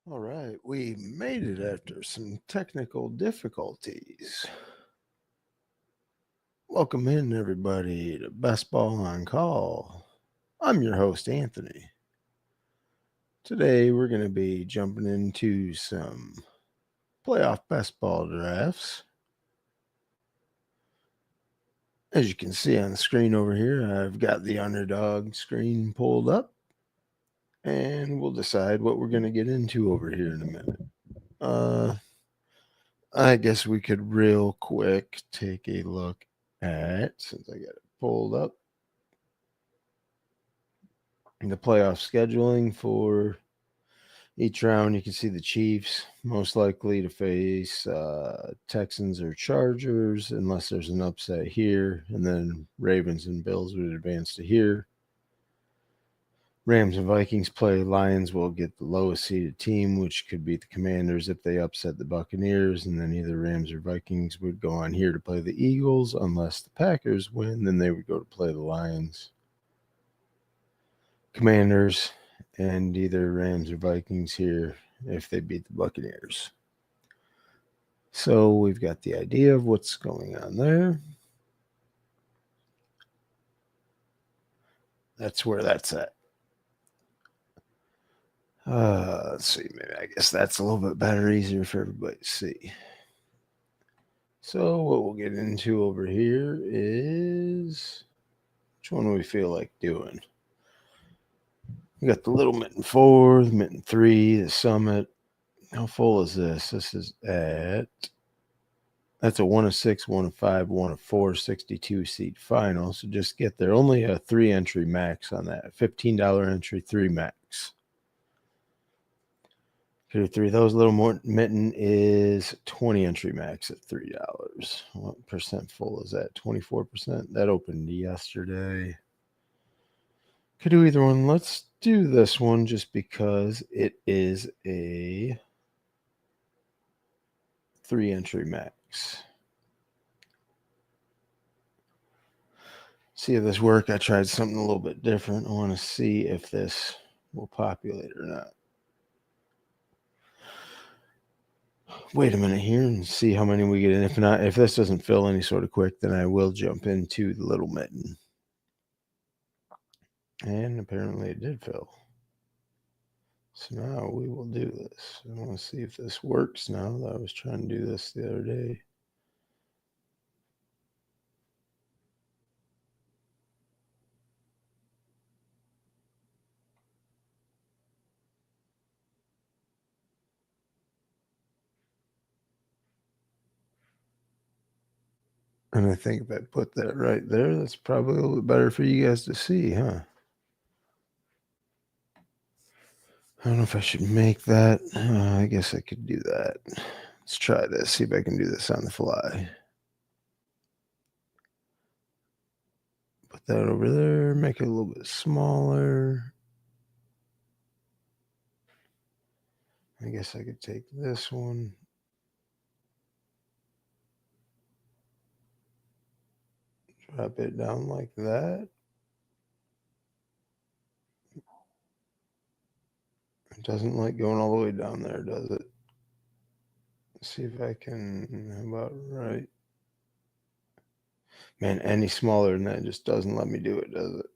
All right, we made it after some technical difficulties. Welcome in, everybody, to Best Ball on Call. I'm your host, Anthony. Today, we're going to be jumping into some playoff best ball drafts. As you can see on the screen over here, I've got the underdog screen pulled up, and we'll decide what we're going to get into over here in a minute. I guess we could real quick take a look at, since I got it pulled up, the playoff scheduling for each round. You can see the Chiefs most likely to face Texans or Chargers, unless there's an upset here, and then Ravens and Bills would advance to here. Rams and Vikings play. Lions will get the lowest seeded team, which could beat the Commanders if they upset the Buccaneers, and then either Rams or Vikings would go on here to play the Eagles. Unless the Packers win, then they would go to play the Lions. Commanders and either Rams or Vikings here if they beat the Buccaneers. So we've got the idea of what's going on there. That's where that's at. Let's see. Maybe I guess that's a little bit better, easier for everybody to see. So what we'll get into over here is which one do we feel like doing? We got the Little Mitten 4, the Mitten 3, the Summit. How full is this? This is that's a 1 of 6, 1 of 5, 1 of 4, 62 seat final. So just get there. Only a 3 entry max on that. $15 entry, 3 max. Three. Those Little Mitten is 20 entry max at $3. What percent full is that? 24%. That opened yesterday. Could do either one. Let's do this one just because it is a 3 entry max. See if this works. I tried something a little bit different. I want to see if this will populate or not. Wait a minute here and see how many we get in. If not, if this doesn't fill any sort of quick, then I will jump into the Little Mitten. And apparently it did fill. So now we will do this. I want to see if this works now. I was trying to do this the other day. And I think if I put that right there, that's probably a little bit better for you guys to see, huh? I don't know if I should make that. I guess I could do that. Let's try this, see if I can do this on the fly. Put that over there, make it a little bit smaller. I guess I could take this one. Drop it down like that. It doesn't like going all the way down there, does it? Let's see if I can, how about right? Man, any smaller than that just doesn't let me do it, does it?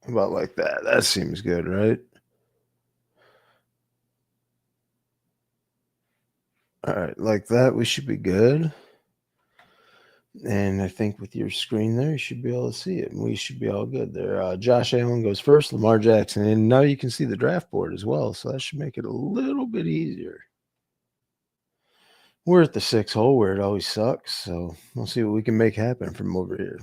About like that. That seems good, right? All right, like that, we should be good. And I think with your screen there, you should be able to see it. And we should be all good there. Josh Allen goes first, Lamar Jackson. And now you can see the draft board as well. So that should make it a little bit easier. We're at the 6 hole where it always sucks. So we'll see what we can make happen from over here.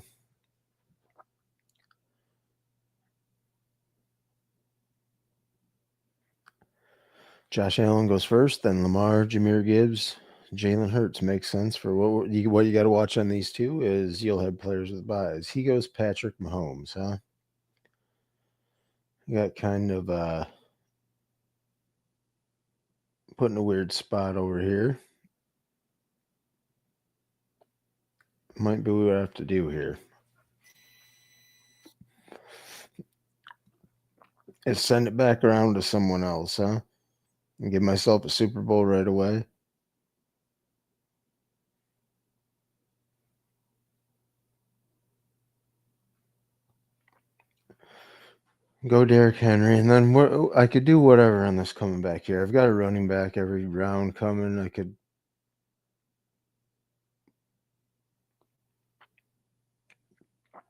Josh Allen goes first, then Lamar, Jahmyr Gibbs, Jalen Hurts. Makes sense for what you got to watch on these two is you'll have players with buys. He goes Patrick Mahomes, huh? You got kind of put in a weird spot over here. Might be what I have to do here. is send it back around to someone else, huh? And give myself a Super Bowl right away. Go Derrick Henry, and then I could do whatever on this coming back here. I've got a running back every round coming. I could.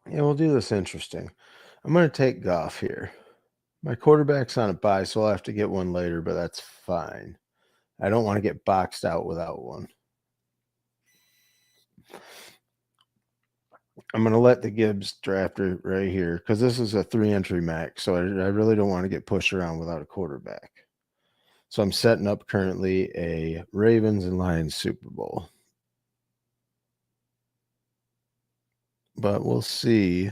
Yeah, we'll do this interesting. I'm going to take Goff here. My quarterback's on a bye, so I'll have to get one later, but that's fine. I don't want to get boxed out without one. I'm going to let the Gibbs drafter right here because this is a 3-entry max, so I really don't want to get pushed around without a quarterback. So I'm setting up currently a Ravens and Lions Super Bowl. But we'll see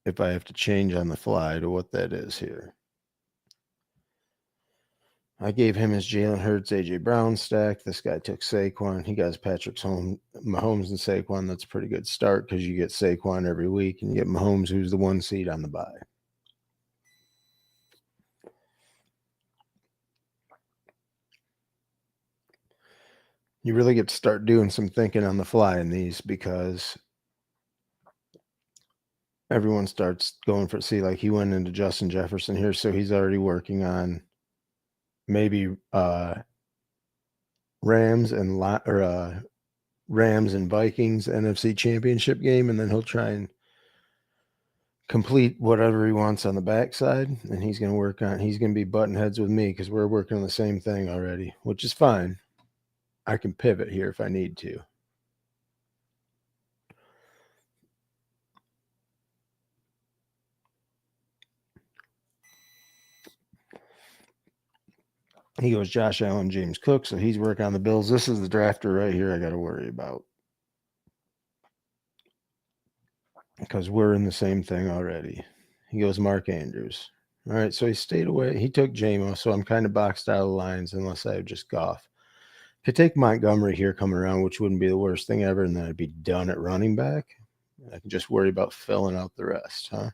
if I have to change on the fly to what that is here. I gave him his Jalen Hurts, A.J. Brown stack. This guy took Saquon. He got Patrick Mahomes and Saquon. That's a pretty good start because you get Saquon every week and you get Mahomes, who's the 1 seed on the bye. You really get to start doing some thinking on the fly in these because everyone starts going for, see, like he went into Justin Jefferson here, so he's already working on maybe Rams and Vikings NFC Championship game, and then he'll try and complete whatever he wants on the backside, and he's going to be button heads with me because we're working on the same thing already, which is fine. I can pivot here if I need to. He goes Josh Allen, James Cook, so he's working on the Bills. This is the drafter right here I got to worry about because we're in the same thing already. He goes Mark Andrews. All right, so he stayed away. He took JMO, so I'm kind of boxed out of the lines unless I have just Goff. Could take Montgomery here coming around, which wouldn't be the worst thing ever, and then I'd be done at running back. I can just worry about filling out the rest, huh?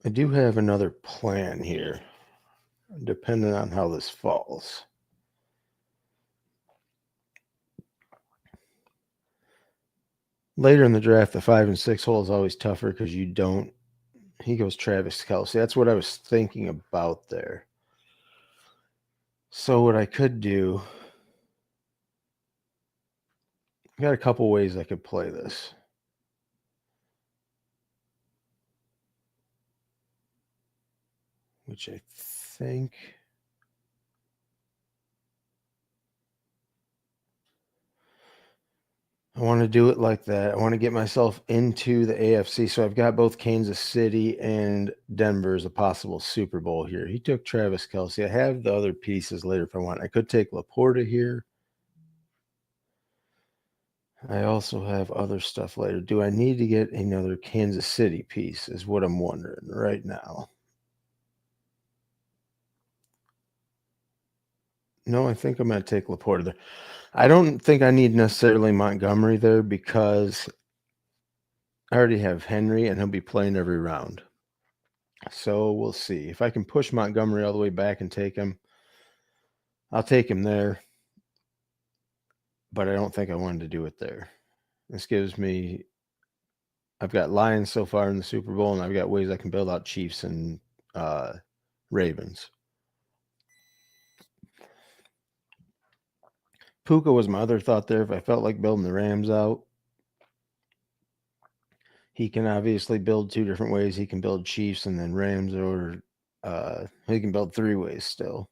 I do have another plan here, depending on how this falls. Later in the draft, the 5 and 6 hole is always tougher because you don't. He goes Travis Kelce. That's what I was thinking about there. So what I could do, I got a couple ways I could play this. Which I think I want to do it like that. I want to get myself into the AFC. So I've got both Kansas City and Denver as a possible Super Bowl here. He took Travis Kelce. I have the other pieces later if I want. I could take Laporta here. I also have other stuff later. Do I need to get another Kansas City piece is what I'm wondering right now. No, I think I'm going to take Laporta there. I don't think I need necessarily Montgomery there because I already have Henry and he'll be playing every round. So we'll see. If I can push Montgomery all the way back and take him, I'll take him there. But I don't think I wanted to do it there. This gives me, I've got Lions so far in the Super Bowl, and I've got ways I can build out Chiefs and Ravens. Puka was my other thought there. If I felt like building the Rams out, he can obviously build 2 different ways. He can build Chiefs and then Rams, or he can build 3 ways still.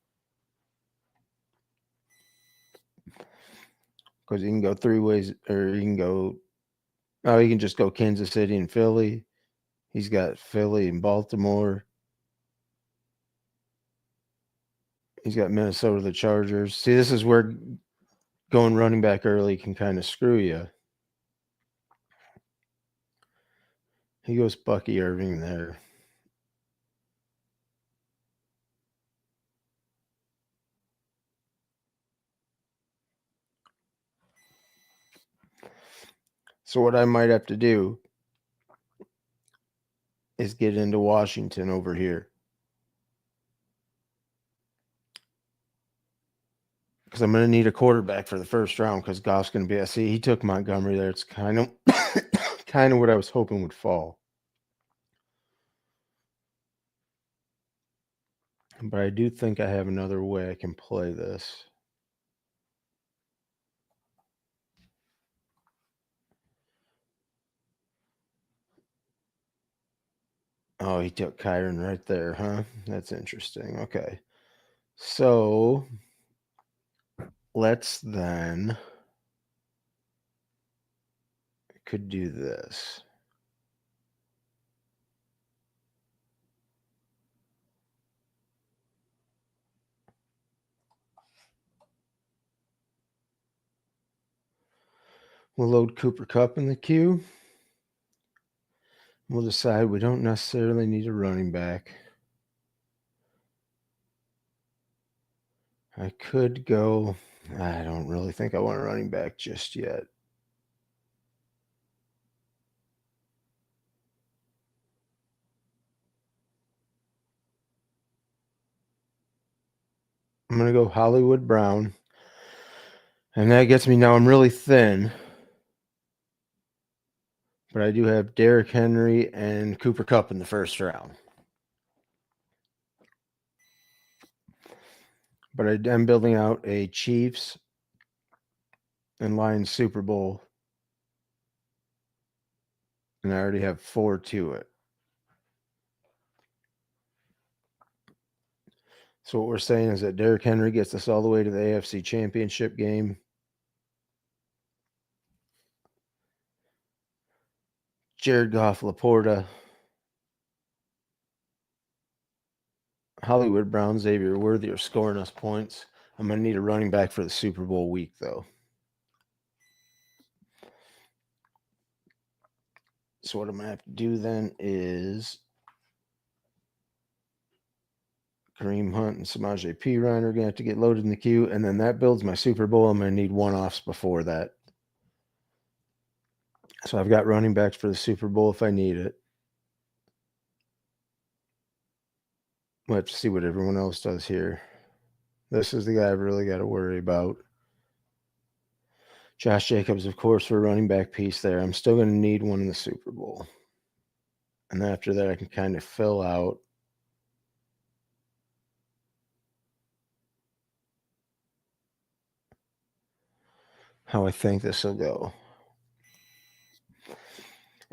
Because he can go 3 ways, or he can go, he can just go Kansas City and Philly. He's got Philly and Baltimore. He's got Minnesota, the Chargers. See, this is where going running back early can kind of screw you. He goes Bucky Irving there. So what I might have to do is get into Washington over here. Because I'm going to need a quarterback for the first round because Goff's going to be. See, he took Montgomery there. It's kind of kind of what I was hoping would fall. But I do think I have another way I can play this. Oh, he took Kyron right there, huh? That's interesting. Okay. So let's then could do this. We'll load Cooper Kupp in the queue. We'll decide we don't necessarily need a running back. I could go. I don't really think I want a running back just yet. I'm going to go Hollywood Brown. And that gets me now. I'm really thin. But I do have Derrick Henry and Cooper Kupp in the first round. But I'm building out a Chiefs and Lions Super Bowl. And I already have 4 to it. So what we're saying is that Derrick Henry gets us all the way to the AFC Championship game. Jared Goff, Laporta, Hollywood Brown, Xavier Worthy are scoring us points. I'm going to need a running back for the Super Bowl week, though. So what I'm going to have to do then is Kareem Hunt and Samaje Perine are going to have to get loaded in the queue, and then that builds my Super Bowl. I'm going to need one-offs before that. So I've got running backs for the Super Bowl if I need it. We'll have to see what everyone else does here. This is the guy I've really got to worry about. Josh Jacobs, of course, for a running back piece there. I'm still going to need one in the Super Bowl. And after that, I can kind of fill out how I think this will go.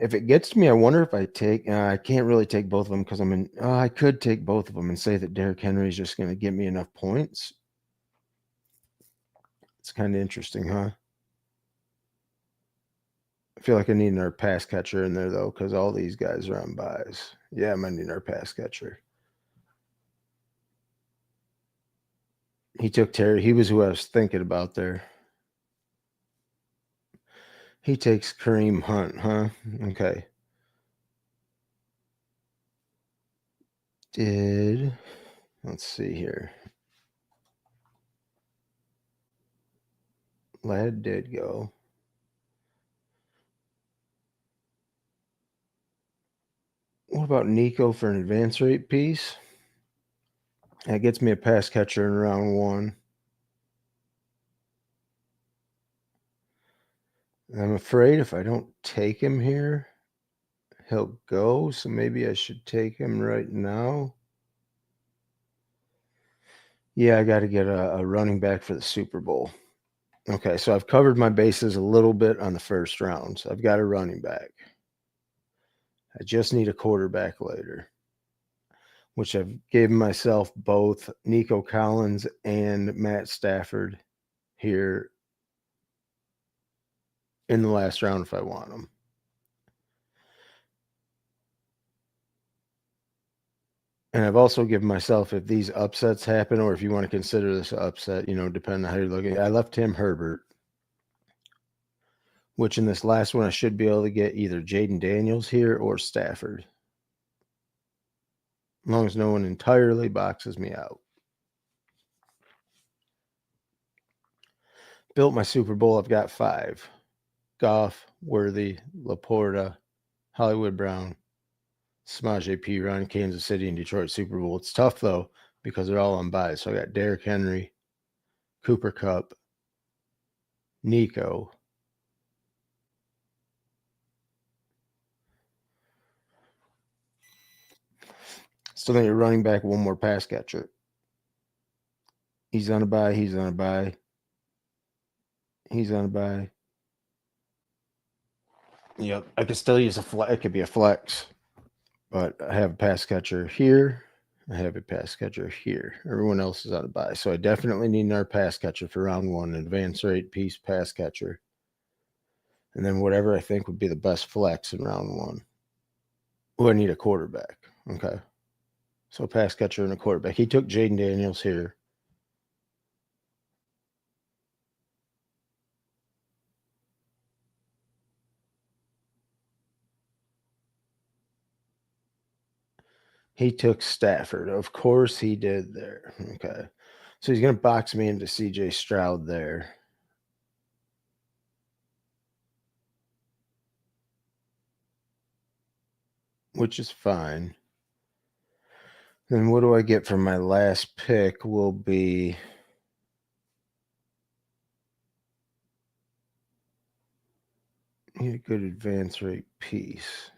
If it gets to me, I wonder if I take. I can't really take both of them because I'm in. I could take both of them and say that Derrick Henry is just going to give me enough points. It's kind of interesting, huh? I feel like I need another pass catcher in there though, because all these guys are on buys. Yeah, I'm gonna need another pass catcher. He took Terry. He was who I was thinking about there. He takes Kareem Hunt, huh? Okay. Let's see here. Lad did go. What about Nico for an advance rate piece? That gets me a pass catcher in round 1. I'm afraid if I don't take him here, he'll go. So maybe I should take him right now. Yeah, I got to get a running back for the Super Bowl. Okay, so I've covered my bases a little bit on the first round. So I've got a running back. I just need a quarterback later, which I've given myself both Nico Collins and Matt Stafford here in the last round if I want them. And I've also given myself, if these upsets happen, or if you want to consider this an upset, depending on how you're looking. I left Tim Herbert, which in this last one, I should be able to get either Jaden Daniels here or Stafford. As long as no one entirely boxes me out. Built my Super Bowl. I've got 5. Goff, Worthy, Laporta, Hollywood Brown, Samaje Perine, Kansas City, and Detroit Super Bowl. It's tough, though, because they're all on bye. So I got Derrick Henry, Cooper Kupp, Nico. Still think you're running back, one more pass catcher. He's on a bye. He's on a bye. He's on a bye. Yep. I could still use a flex. It could be a flex. But I have a pass catcher here. I have a pass catcher here. Everyone else is on a bye. So I definitely need another pass catcher for round one, an advance rate piece pass catcher. And then whatever I think would be the best flex in round one. Oh, I need a quarterback. Okay. So pass catcher and a quarterback. He took Jaden Daniels here. He took Stafford. Of course he did there. Okay. So he's going to box me into CJ Stroud there. Which is fine. Then what do I get for my last pick will be a good advance rate piece.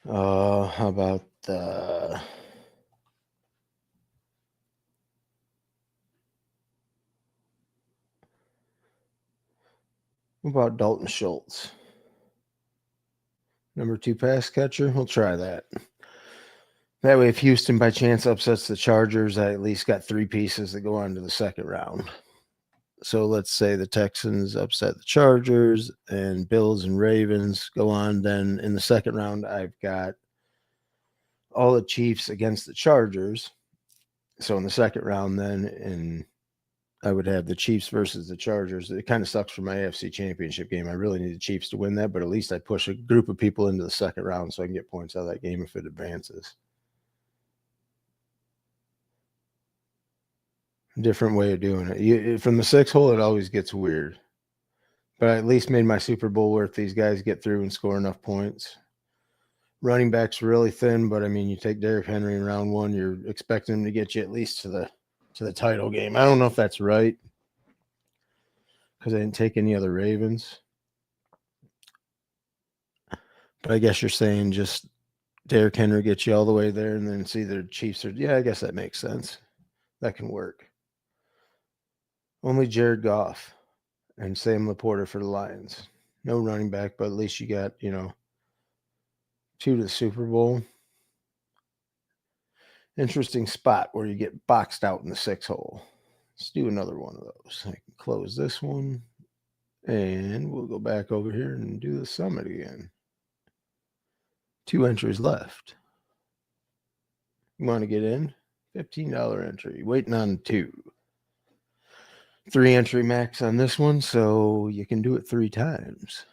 How about the what about Dalton Schultz? Number 2 pass catcher. We'll try that. That way, if Houston by chance upsets the Chargers, I at least got 3 pieces that go on to the second round. So let's say the Texans upset the Chargers and Bills and Ravens go on. Then in the second round, I've got all the Chiefs against the Chargers. So in the second round, then I would have the Chiefs versus the Chargers. It kind of sucks for my AFC Championship game. I really need the Chiefs to win that, but at least I push a group of people into the second round so I can get points out of that game if it advances. Different way of doing it. From the 6 hole, it always gets weird. But I at least made my Super Bowl worth. These guys get through and score enough points. Running back's really thin, but I mean, you take Derrick Henry in round 1, you're expecting him to get you at least to the title game. I don't know if that's right because I didn't take any other Ravens. But I guess you're saying just Derrick Henry gets you all the way there, and then it's either Chiefs or I guess that makes sense. That can work. Only Jared Goff and Sam Laporta for the Lions. No running back, but at least you got 2 to the Super Bowl. Interesting spot where you get boxed out in the 6 hole. Let's do another one of those. I can close this one, and we'll go back over here and do the summit again. 2 entries left. You want to get in? $15 entry. Waiting on 2. 3 entry max on this one, so you can do it 3 times.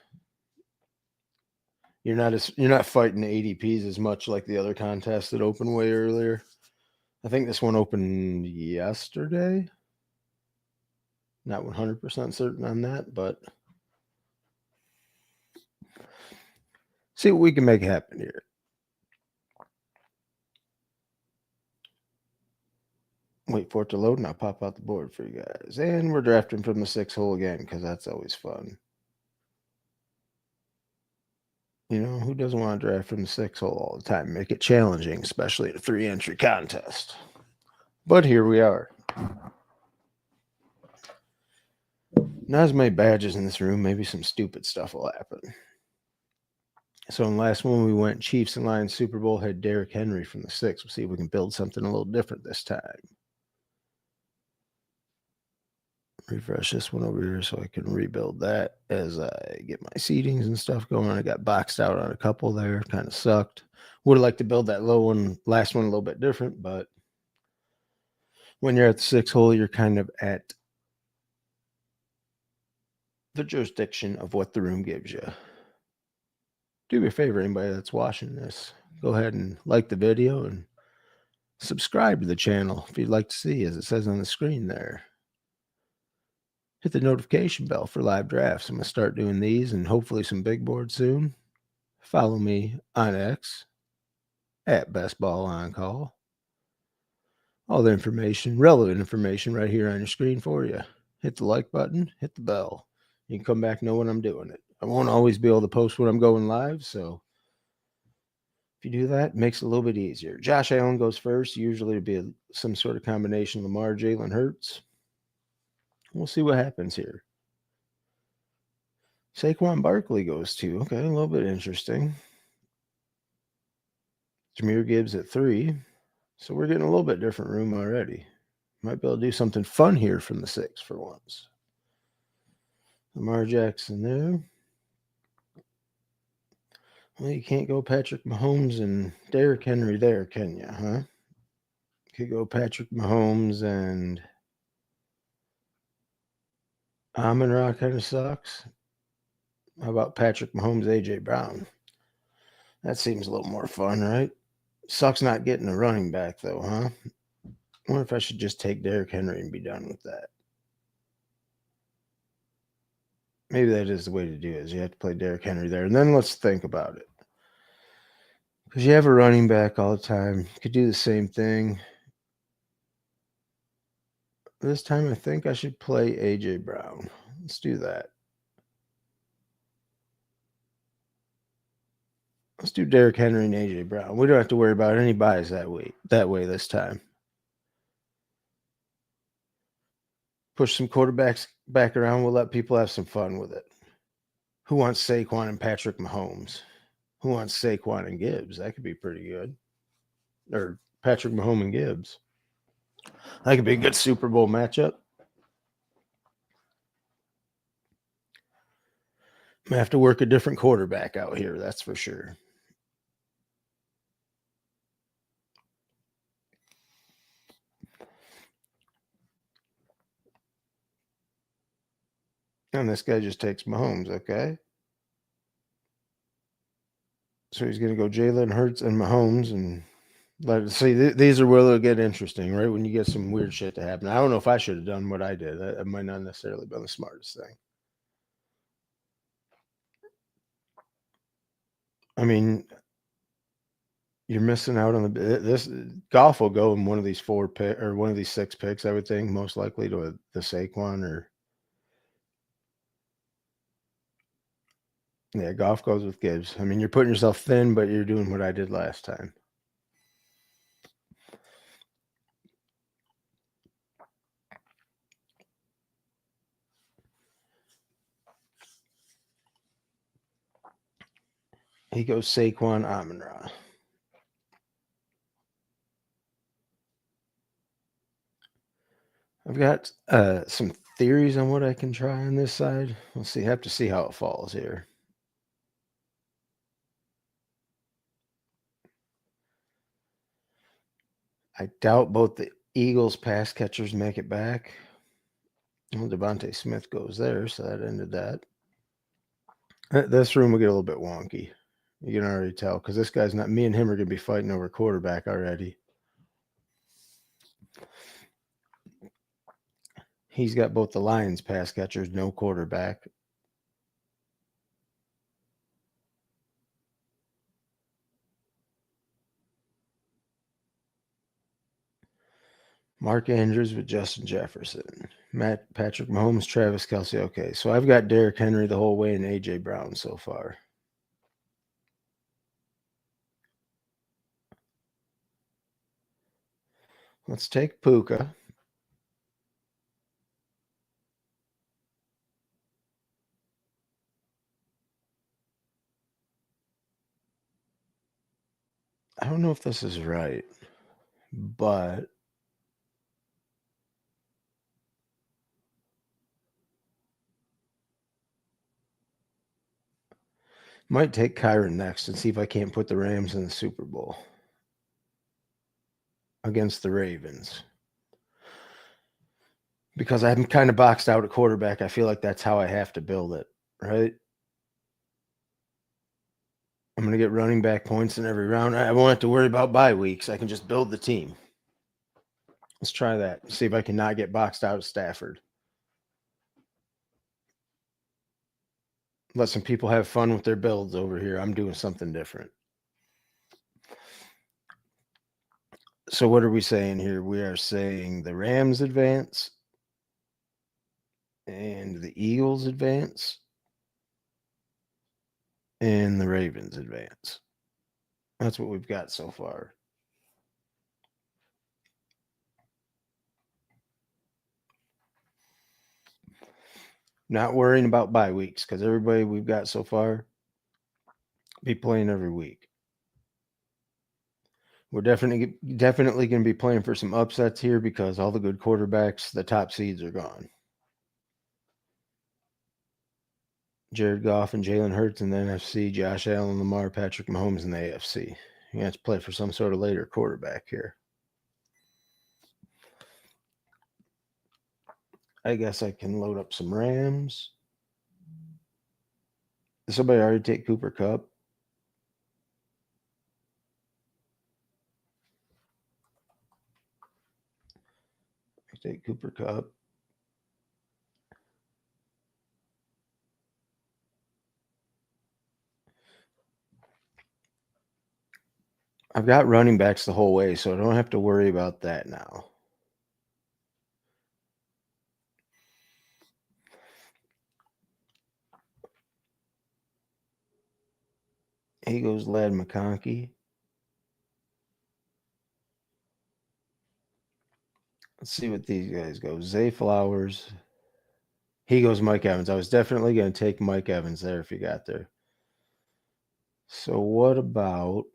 You're not fighting ADPs as much like the other contest that opened way earlier. I think this one opened yesterday. Not 100% certain on that, but see what we can make happen here. Wait for it to load, and I'll pop out the board for you guys. And we're drafting from the 6 hole again because that's always fun. Who doesn't want to draft from the 6 hole all the time? Make it challenging, especially in a 3 entry contest. But here we are. Not as many badges in this room. Maybe some stupid stuff will happen. So in the last one, we went Chiefs and Lions Super Bowl, had Derrick Henry from the 6. We'll see if we can build something a little different this time. Refresh this one over here so I can rebuild that as I get my seedings and stuff going. I got boxed out on a couple there. Kind of sucked. Would have liked to build that last one a little bit different, but when you're at the 6 hole, you're kind of at the jurisdiction of what the room gives you. Do me a favor, anybody that's watching this, go ahead and like the video and Subscribe to the channel if you'd like to see, as it says on the screen there. Hit the notification bell for live drafts. I'm going to start doing these and hopefully some big boards soon. Follow me on X at Best Ball On Call. All the information, relevant information right here on your screen for you. Hit the like button, hit the bell. You can come back, know when I'm doing it. I won't always be able to post when I'm going live, so if you do that, it makes it a little bit easier. Josh Allen goes first. Usually it'd be some sort of combination Lamar, Jalen Hurts. We'll see what happens here. Saquon Barkley goes 2. Okay, a little bit interesting. Jahmyr Gibbs at 3. So we're getting a little bit different room already. Might be able to do something fun here from the 6 for once. Lamar Jackson there. Well, you can't go Patrick Mahomes and Derrick Henry there, can you, huh? You could go Patrick Mahomes and Amon-Ra kind of sucks. How about Patrick Mahomes, A.J. Brown? That seems a little more fun, right? Sucks not getting a running back, though, huh? I wonder if I should just take Derrick Henry and be done with that. Maybe that is the way to do it, is you have to play Derrick Henry there. And then let's think about it. Because you have a running back all the time. You could do the same thing. This time I think I should play A.J. Brown. Let's do that. Let's do Derrick Henry and A.J. Brown. We don't have to worry about any buys that way this time. Push some quarterbacks back around. We'll let people have some fun with it. Who wants Saquon and Patrick Mahomes? Who wants Saquon and Gibbs? That could be pretty good. Or Patrick Mahomes and Gibbs. That could be a good Super Bowl matchup. I'm going to have to work a different quarterback out here, that's for sure. And this guy just takes Mahomes, okay? So he's going to go Jalen Hurts and Mahomes. And see, these are where they'll get interesting, right? When you get some weird shit to happen. I don't know if I should have done what I did. That might not necessarily been the smartest thing. I mean, you're missing out on this. Goff will go in one of these 4 pick or one of these 6 picks, I would think, most likely to the Saquon or. Yeah, Goff goes with Gibbs. I mean, you're putting yourself thin, but you're doing what I did last time. He goes Saquon, Amon-Ra. I've got some theories on what I can try on this side. We'll see. Have to see how it falls here. I doubt both the Eagles pass catchers make it back. Well, Devontae Smith goes there, so that ended that. This room will get a little bit wonky. You can already tell because this guy's not. Me and him are going to be fighting over quarterback already. He's got both the Lions pass catchers, no quarterback. Mark Andrews with Justin Jefferson. Patrick Mahomes, Travis Kelce. Okay, so I've got Derrick Henry the whole way and A.J. Brown so far. Let's take Puka. I don't know if this is right, but might take Kyron next and see if I can't put the Rams in the Super Bowl against the Ravens. Because I'm kind of boxed out at quarterback. I feel like that's how I have to build it, right? I'm going to get running back points in every round. I won't have to worry about bye weeks. I can just build the team. Let's try that. See if I can not get boxed out of Stafford. Let some people have fun with their builds over here. I'm doing something different. So what are we saying here? We are saying the Rams advance and the Eagles advance and the Ravens advance. That's what we've got so far. Not worrying about bye weeks because everybody we've got so far be playing every week. We're definitely going to be playing for some upsets here because all the good quarterbacks, the top seeds are gone. Jared Goff and Jalen Hurts in the NFC, Josh Allen, Lamar, Patrick Mahomes in the AFC. You have to play for some sort of later quarterback here. I guess I can load up some Rams. Did somebody already take Cooper Kupp? I take Cooper Kupp. I've got running backs the whole way, so I don't have to worry about that now. He goes Ladd McConkey. Let's see what these guys go. Zay Flowers. He goes Mike Evans. I was definitely going to take Mike Evans there if you got there. So what about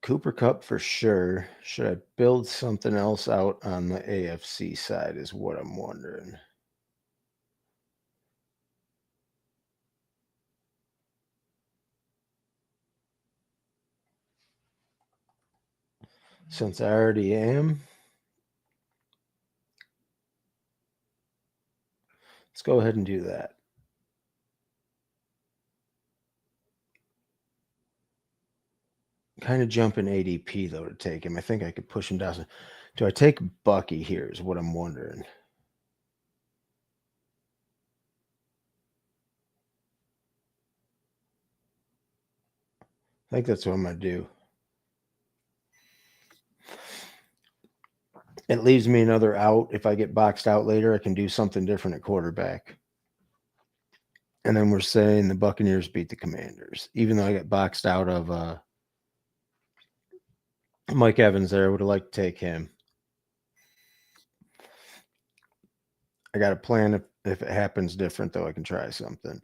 Cooper Kupp for sure? Should I build something else out on the AFC side is what I'm wondering. Since I already am, let's go ahead and do that. Kind of jumping ADP, though, to take him. I think I could push him down. Do I take Bucky here is what I'm wondering. I think that's what I'm going to do. It leaves me another out. If I get boxed out later, I can do something different at quarterback. And then we're saying the Buccaneers beat the Commanders. Even though I got boxed out of Mike Evans there, I would have liked to take him. I got a plan. If it happens different, though, I can try something.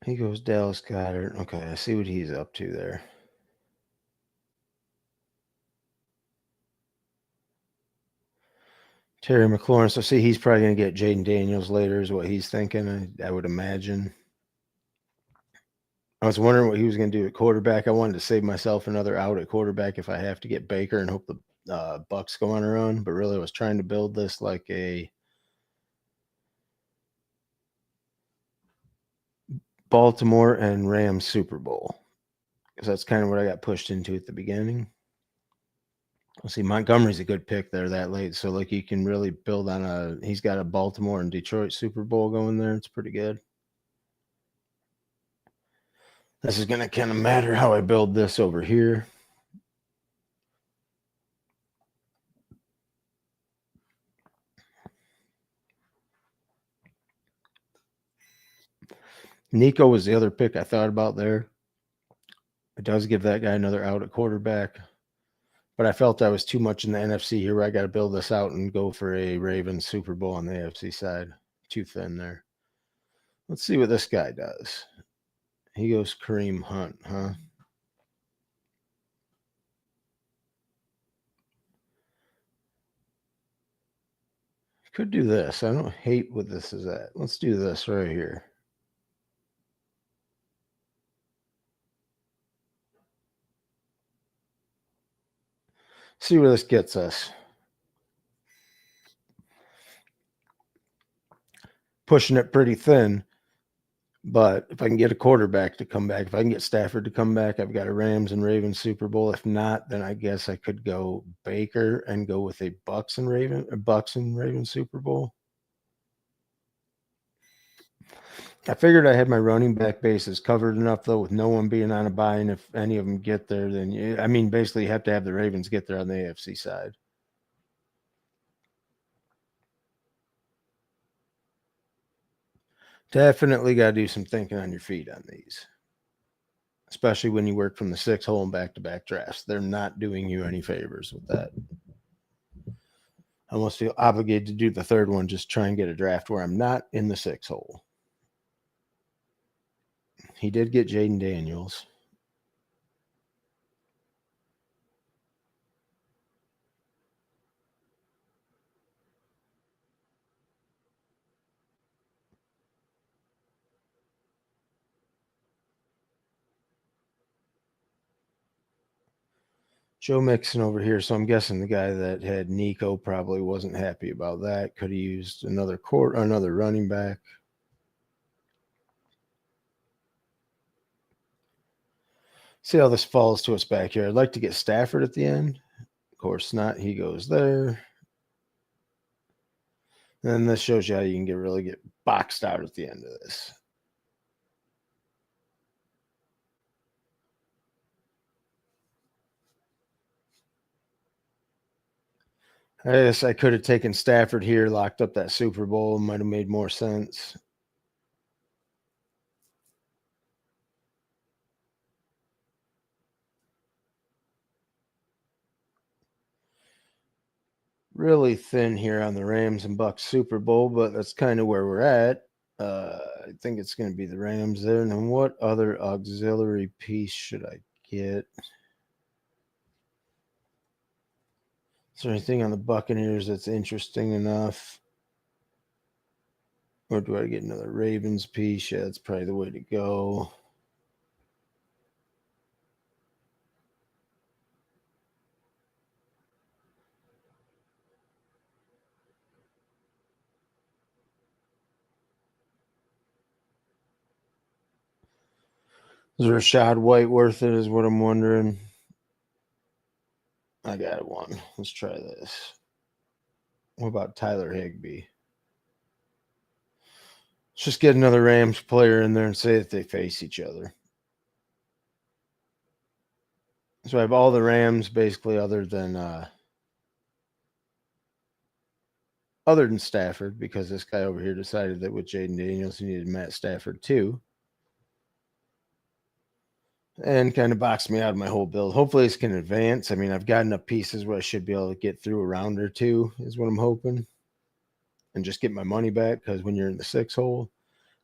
He goes Dallas Goedert. Okay, I see what he's up to there. Terry McLaurin. So see, he's probably going to get Jaden Daniels later is what he's thinking, I would imagine. I was wondering what he was going to do at quarterback. I wanted to save myself another out at quarterback if I have to get Baker and hope the Bucks go on a run. But really, I was trying to build this like a Baltimore and Rams Super Bowl. Because that's kind of what I got pushed into at the beginning. Let's see, Montgomery's a good pick there that late. So, like, you can really build on he's got a Baltimore and Detroit Super Bowl going there. It's pretty good. This is going to kind of matter how I build this over here. Nico was the other pick I thought about there. It does give that guy another out at quarterback. But I felt I was too much in the NFC here where I got to build this out and go for a Ravens Super Bowl on the AFC side. Too thin there. Let's see what this guy does. He goes Kareem Hunt, huh? Could do this. I don't hate what this is at. Let's do this right here. See where this gets us. Pushing it pretty thin. But if I can get a quarterback to come back, if I can get Stafford to come back, I've got a Rams and Ravens Super Bowl. If not, then I guess I could go Baker and go with a Bucks and Ravens Super Bowl. I figured I had my running back bases covered enough though, with no one being on a bye, and if any of them get there, then basically you have to have the Ravens get there on the AFC side. Definitely got to do some thinking on your feet on these, especially when you work from the 6 hole and back-to-back drafts. They're not doing you any favors with that. I almost feel obligated to do the third one, just try and get a draft where I'm not in the 6 hole. He did get Jaden Daniels. Joe Mixon over here, so I'm guessing the guy that had Nico probably wasn't happy about that. Could have used another running back. See how this falls to us back here. I'd like to get Stafford at the end. Of course not. He goes there. And this shows you how you can really get boxed out at the end of this. I guess I could have taken Stafford here, locked up that Super Bowl. Might have made more sense. Really thin here on the Rams and Bucks Super Bowl, but that's kind of where we're at. I think it's going to be the Rams there. And then what other auxiliary piece should I get? Is there anything on the Buccaneers that's interesting enough? Or do I get another Ravens piece? Yeah, that's probably the way to go. Is Rachaad White worth it, is what I'm wondering. I got one. Let's try this. What about Tyler Higbee? Let's just get another Rams player in there and say that they face each other. So I have all the Rams basically other than Stafford, because this guy over here decided that with Jaden Daniels he needed Matt Stafford too. And kind of boxed me out of my whole build. Hopefully this can advance. I mean, I've got enough pieces where I should be able to get through a round or two, is what I'm hoping. And just get my money back, because when you're in the 6 hole,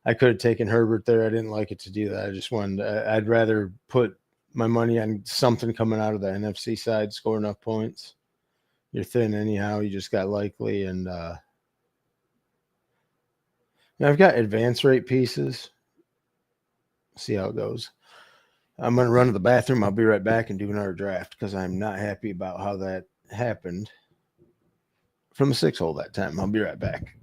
I could have taken Herbert there. I didn't like it to do that. I just wanted I'd rather put my money on something coming out of the NFC side, score enough points. You're thin anyhow. You just got Likely, and I've got advance rate pieces. See how it goes. I'm going to run to the bathroom. I'll be right back and do another draft, because I'm not happy about how that happened from the 6 hole that time. I'll be right back.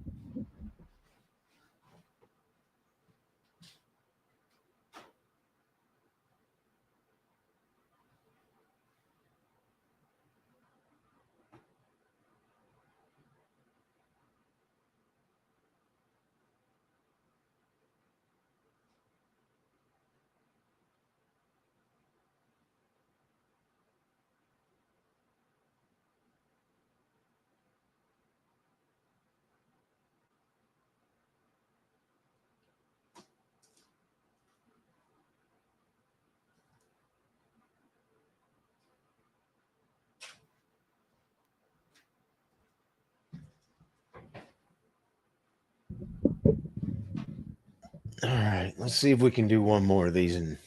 All right, let's see if we can do one more of these and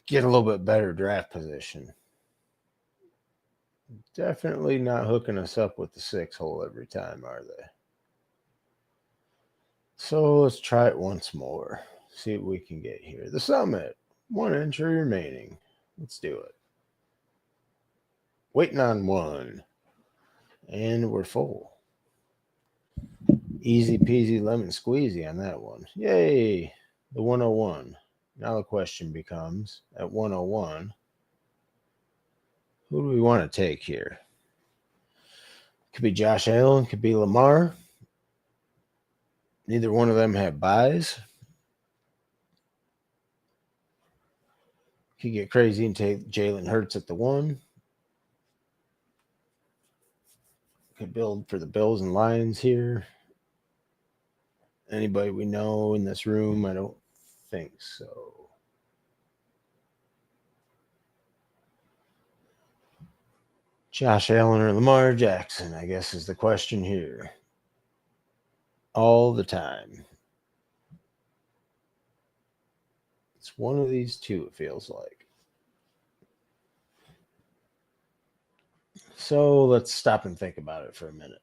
get a little bit better draft position. Definitely not hooking us up with the 6 hole every time, are they? So let's try it once more. See what we can get here. The Summit. 1 entry remaining. Let's do it. Waiting on one. And we're full. Easy peasy lemon squeezy on that one. Yay! The 101. Now the question becomes, at 101, who do we want to take here? Could be Josh Allen, could be Lamar. Neither one of them have buys. Could get crazy and take Jalen Hurts at the 1. Could build for the Bills and Lions here. Anybody we know in this room? I don't think so. Josh Allen or Lamar Jackson, I guess, is the question here. All the time. It's one of these two, it feels like. So let's stop and think about it for a minute.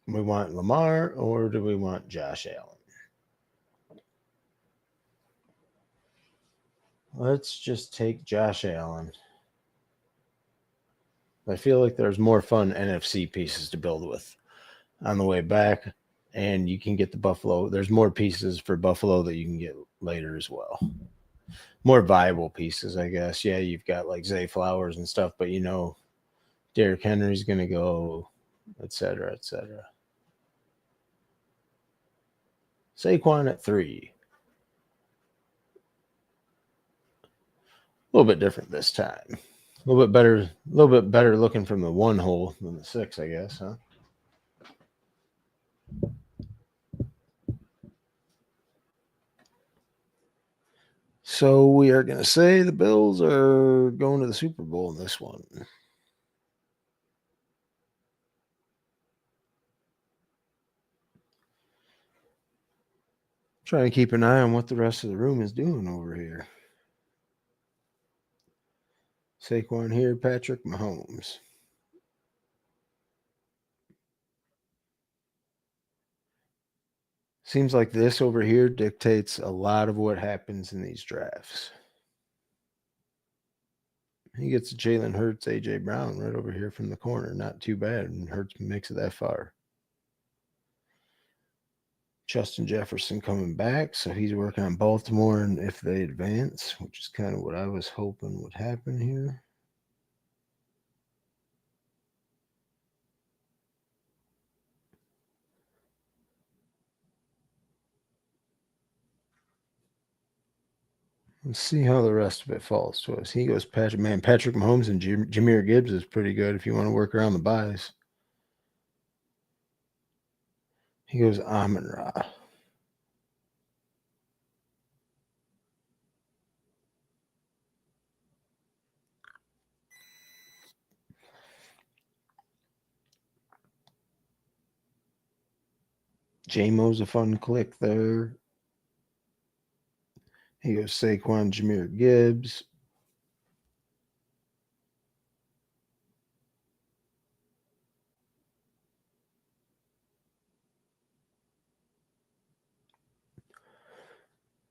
We want Lamar or do we want Josh Allen? Let's just take Josh Allen. I feel like there's more fun NFC pieces to build with on the way back, and you can get the Buffalo. There's more pieces for Buffalo that you can get later as well. More viable pieces, I guess. Yeah, you've got like Zay Flowers and stuff, but you know, Derrick Henry's going to go, et cetera, et cetera. Saquon at 3. A little bit different this time. A little bit better looking from the 1 hole than the 6, I guess, huh? So we are going to say the Bills are going to the Super Bowl in this one. Trying to keep an eye on what the rest of the room is doing over here. Saquon here, Patrick Mahomes. Seems like this over here dictates a lot of what happens in these drafts. He gets Jalen Hurts, A.J. Brown right over here from the corner. Not too bad. And Hurts makes it that far. Justin Jefferson coming back. So he's working on Baltimore and if they advance, which is kind of what I was hoping would happen here. Let's see how the rest of it falls to us. He goes Patrick Mahomes and Jahmyr Gibbs is pretty good if you want to work around the buys. He goes Amon-Ra. J-Mo's a fun click there. He goes Saquon, Jahmyr Gibbs.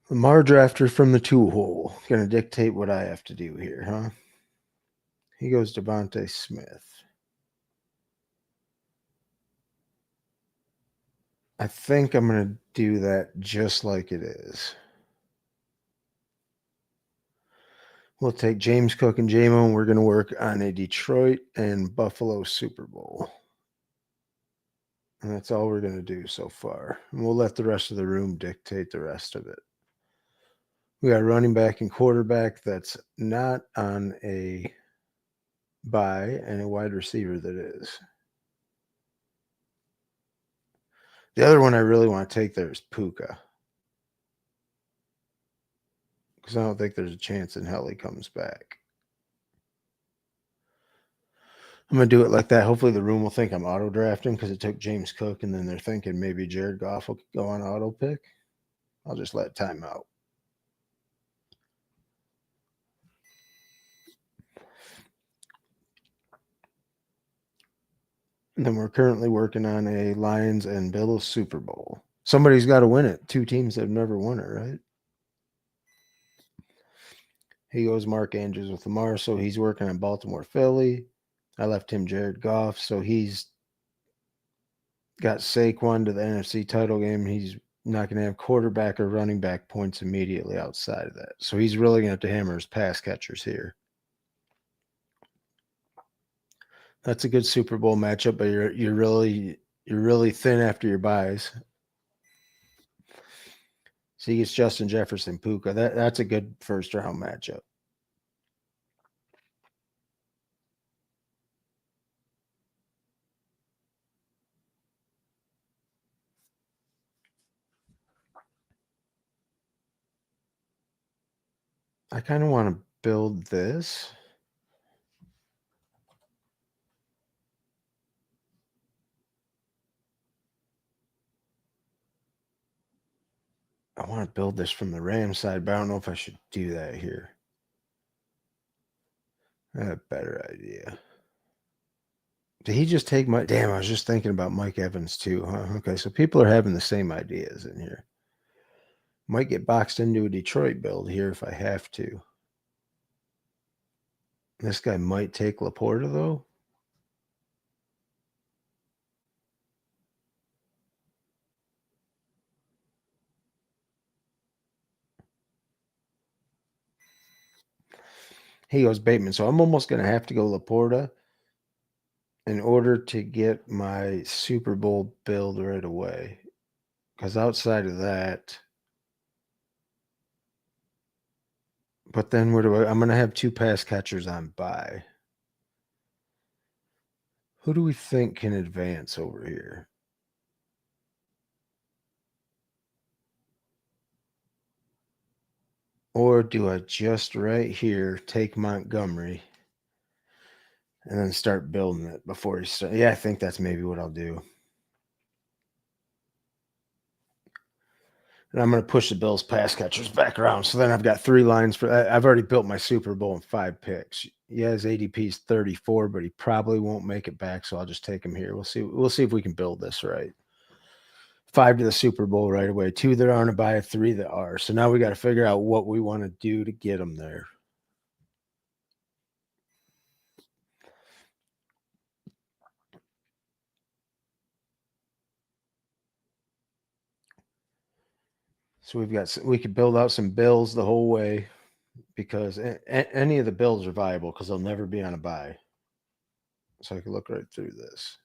Lamar drafter from the 2 hole. Going to dictate what I have to do here, huh? He goes Devontae Smith. I think I'm going to do that just like it is. We'll take James Cook and J-Mo, and we're going to work on a Detroit and Buffalo Super Bowl. And that's all we're going to do so far. And we'll let the rest of the room dictate the rest of it. We got a running back and quarterback that's not on a buy and a wide receiver that is. The other one I really want to take there is Puka. Because I don't think there's a chance in hell he comes back. I'm going to do it like that. Hopefully the room will think I'm auto drafting because it took James Cook and then they're thinking maybe Jared Goff will go on auto pick. I'll just let time out. And then we're currently working on a Lions and Bills Super Bowl. Somebody's got to win it. Two teams that have never won it, right? He goes Mark Andrews with Lamar, so he's working on Baltimore, Philly. I left him Jared Goff, so he's got Saquon to the NFC title game. He's not going to have quarterback or running back points immediately outside of that. So he's really going to have to hammer his pass catchers here. That's a good Super Bowl matchup, but you're really thin after your buys. So he gets Justin Jefferson, Puka. That's a good first round matchup. I kind of want to build this. I want to build this from the Ram side, but I don't know if I should do that here. I have a better idea. Did he just take my... Damn, I was just thinking about Mike Evans too, huh? Okay, so people are having the same ideas in here. Might get boxed into a Detroit build here if I have to. This guy might take Laporta, though. He goes Bateman. So I'm almost going to have to go Laporta in order to get my Super Bowl build right away. Because outside of that... But then where do I'm going to have two pass catchers on bye. Who do we think can advance over here? Or do I just right here take Montgomery and then start building it before he starts? Yeah, I think that's maybe what I'll do. And I'm going to push the Bills pass catchers back around. So then I've got three lines for... I've already built my Super Bowl in 5 picks. Yeah, his ADP is 34, but he probably won't make it back. So I'll just take him here. We'll see. We'll see if we can build this right. 5 to the Super Bowl right away. 2 that aren't a buy, 3 that are. So now we got to figure out what we want to do to get them there. So we could build out some Bills the whole way because any of the Bills are viable because they'll never be on a buy. So I can look right through this.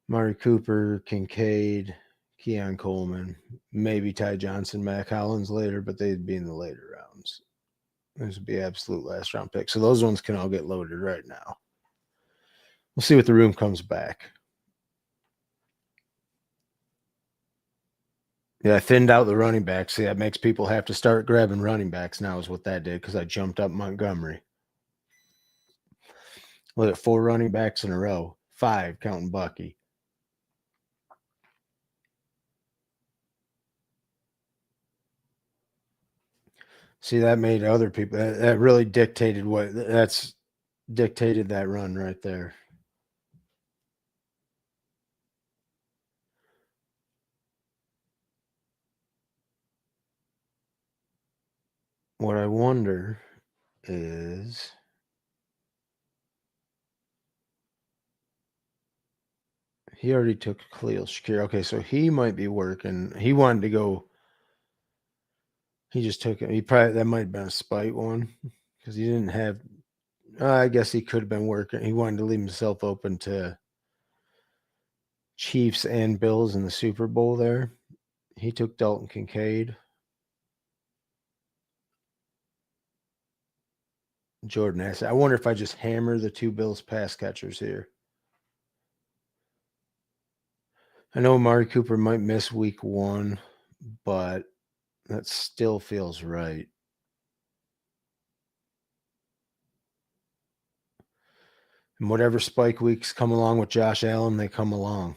Mari Cooper, Kincaid, Keon Coleman, maybe Ty Johnson, Mac Hollins later, but they'd be in the later rounds. Those would be absolute last round picks. So those ones can all get loaded right now. We'll see what the room comes back. Yeah, I thinned out the running backs. See, that makes people have to start grabbing running backs now is what that did because I jumped up Montgomery. Look at 4 running backs in a row. 5, counting Bucky. See, that made other people... That really dictated what... That's dictated that run right there. What I wonder is... He already took Khalil Shakir. Okay, so he might be working. He wanted to go... He just took it. He probably... That might have been a spite one because he didn't have... I guess he could have been working. He wanted to leave himself open to Chiefs and Bills in the Super Bowl there. He took Dalton Kincaid. Jordan Addison. I wonder if I just hammer the 2 Bills pass catchers here. I know Amari Cooper might miss week 1, but that still feels right. And whatever spike weeks come along with Josh Allen, they come along.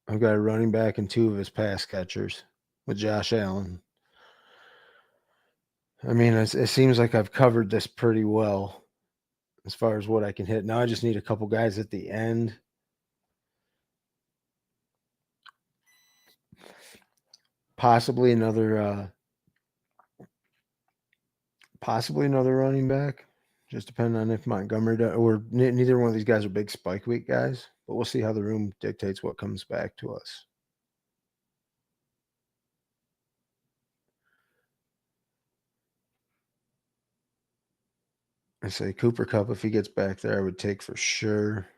I've got a running back and 2 of his pass catchers with Josh Allen. I mean, it seems like I've covered this pretty well. as far as what I can hit. Now I just need a couple guys at the end. Possibly another running back. Just depending on if Montgomery does, or neither one of these guys are big spike week guys. But we'll see how the room dictates what comes back to us. I say Cooper Kupp, if he gets back there, I would take for sure.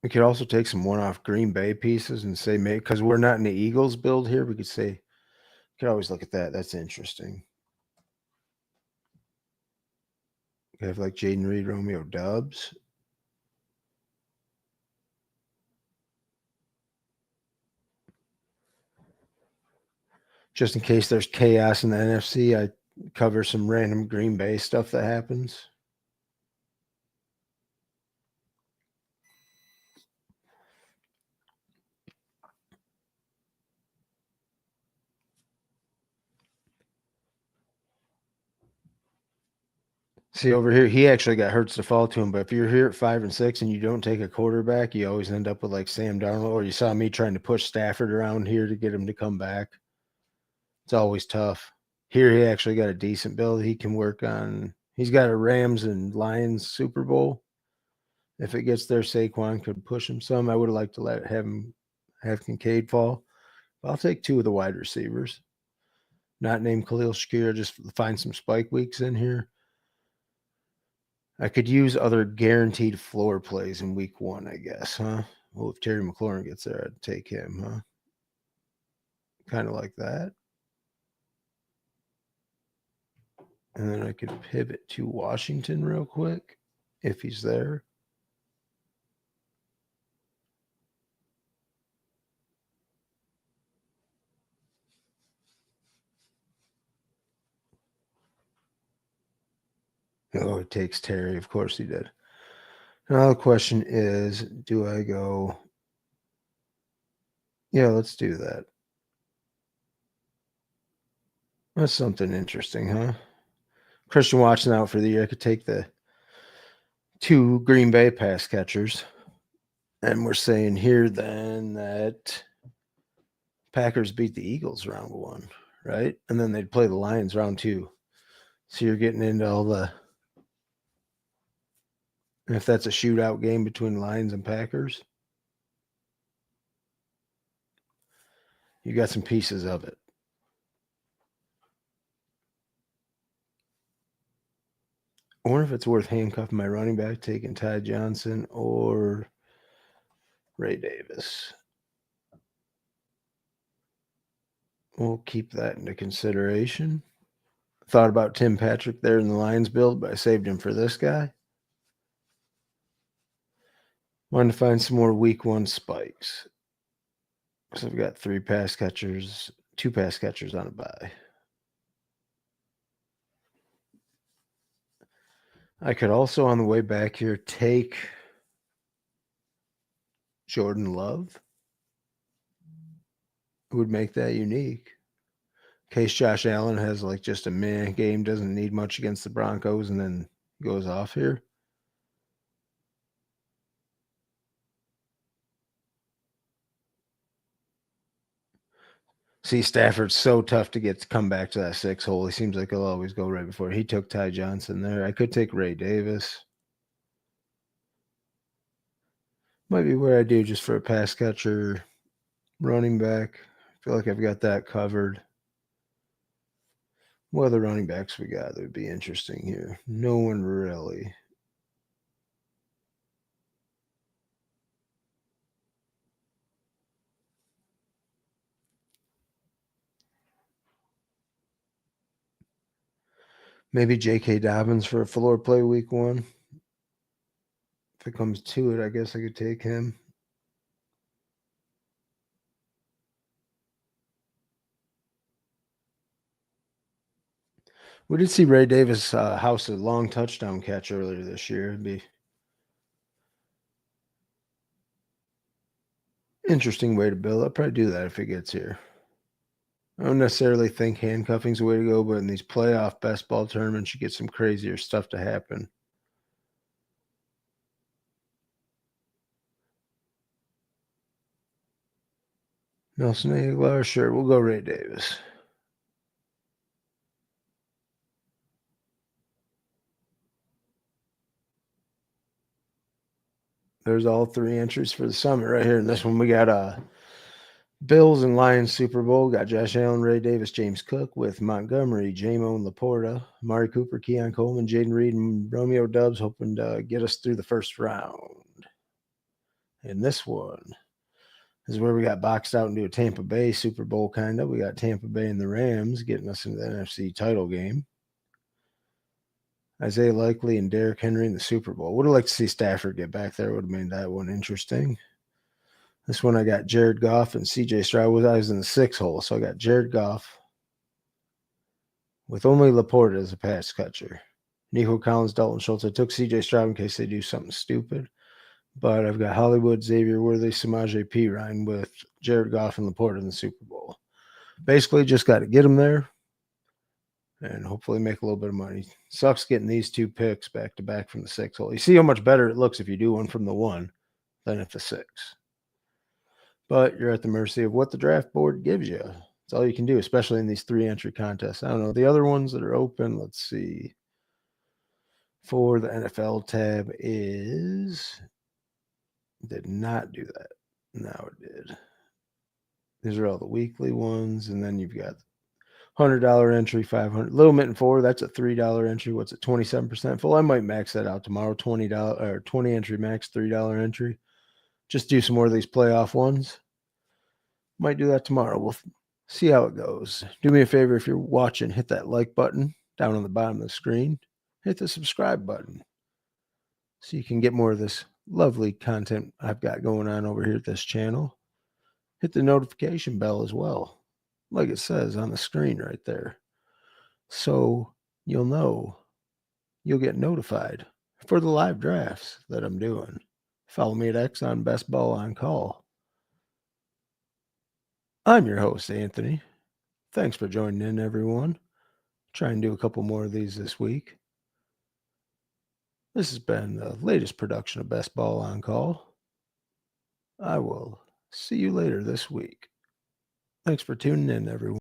We could also take some one-off Green Bay pieces and say, maybe because we're not in the Eagles build here, we could say, you could always look at that. That's interesting. You have like Jaden Reed, Romeo Dubs. Just in case there's chaos in the NFC, I cover some random Green Bay stuff that happens. See over here, he actually got Hurts to fall to him. But if you're here at 5 and 6 and you don't take a quarterback, you always end up with like Sam Darnold. Or you saw me trying to push Stafford around here to get him to come back. It's always tough. Here he actually got a decent build he can work on. He's got a Rams and Lions Super Bowl. If it gets there, Saquon could push him some. I would have liked to have Kincaid fall. But I'll take two of the wide receivers. Not named Khalil Shakir, just find some spike weeks in here. I could use other guaranteed floor plays in week 1, I guess, huh? Well, if Terry McLaurin gets there, I'd take him, huh? Kind of like that. And then I could pivot to Washington real quick if he's there. Oh, it takes Terry. Of course he did. Now the question is, do I go? Yeah, let's do that. That's something interesting, huh? Christian Watson out for the year. I could take the 2 Green Bay pass catchers. And we're saying here then that Packers beat the Eagles round 1, right? And then they'd play the Lions round 2. So you're getting into all the, if that's a shootout game between Lions and Packers, you got some pieces of it. I wonder if it's worth handcuffing my running back, taking Ty Johnson or Ray Davis. We'll keep that into consideration. Thought about Tim Patrick there in the Lions build, but I saved him for this guy. Wanted to find some more week 1 spikes. So I've got 2 pass catchers on a bye. I could also, on the way back here, take Jordan Love. Who would make that unique? In case Josh Allen has like just a meh game, doesn't need much against the Broncos, and then goes off here. See, Stafford's so tough to come back to that 6 hole. He seems like he'll always go right before. He took Ty Johnson there. I could take Ray Davis. Might be what I do just for a pass catcher, running back. I feel like I've got that covered. What other running backs we got that would be interesting here? No one really. Maybe J.K. Dobbins for a floor play week 1. If it comes to it, I guess I could take him. We did see Ray Davis house a long touchdown catch earlier this year. It'd be interesting way to build. I'll probably do that if it gets here. I don't necessarily think handcuffing's the way to go, but in these playoff best ball tournaments, you get some crazier stuff to happen. Nelson Aguilar, sure, we'll go Ray Davis. There's all three entries for the summit right here. In this one, we got Bills and Lions Super Bowl. Got Josh Allen, Ray Davis, James Cook with Montgomery, J-Mo and Laporta, Amari Cooper, Keon Coleman, Jaden Reed, and Romeo Dubs hoping to get us through the first round. And this one is where we got boxed out into a Tampa Bay Super Bowl kind of. We got Tampa Bay and the Rams getting us into the NFC title game. Isaiah Likely and Derrick Henry in the Super Bowl. Would have liked to see Stafford get back there. Would have made that one interesting. This one I got Jared Goff and CJ Stroud. I was in the 6 hole, so I got Jared Goff with only Laporta as a pass catcher. Nico Collins, Dalton Schultz. I took CJ Stroud in case they do something stupid. But I've got Hollywood, Xavier Worthy, Samaje Perine with Jared Goff and Laporta in the Super Bowl. Basically, just got to get them there and hopefully make a little bit of money. Sucks getting these 2 picks back to back from the 6 hole. You see how much better it looks if you do one from the 1 than at the 6. But you're at the mercy of what the draft board gives you. That's all you can do, especially in these 3 entry contests. I don't know. The other ones that are open, let's see. For the NFL tab is did not do that. Now it did. These are all the weekly ones, and then you've got $100 entry, 500. Little Mitten 4, that's a $3 entry. What's it? 27% full. I might max that out tomorrow. $20 or 20 entry max, $3 entry. Just do some more of these playoff ones. Might do that tomorrow. We'll see how it goes. Do me a favor if you're watching, hit that like button down on the bottom of the screen. Hit the subscribe button so you can get more of this lovely content I've got going on over here at this channel. Hit the notification bell as well, like it says on the screen right there. So you'll know, you'll get notified for the live drafts that I'm doing. Follow me at X on Best Ball on Call. I'm your host, Anthony. Thanks for joining in, everyone. Try and do a couple more of these this week. This has been the latest production of Best Ball on Call. I will see you later this week. Thanks for tuning in, everyone.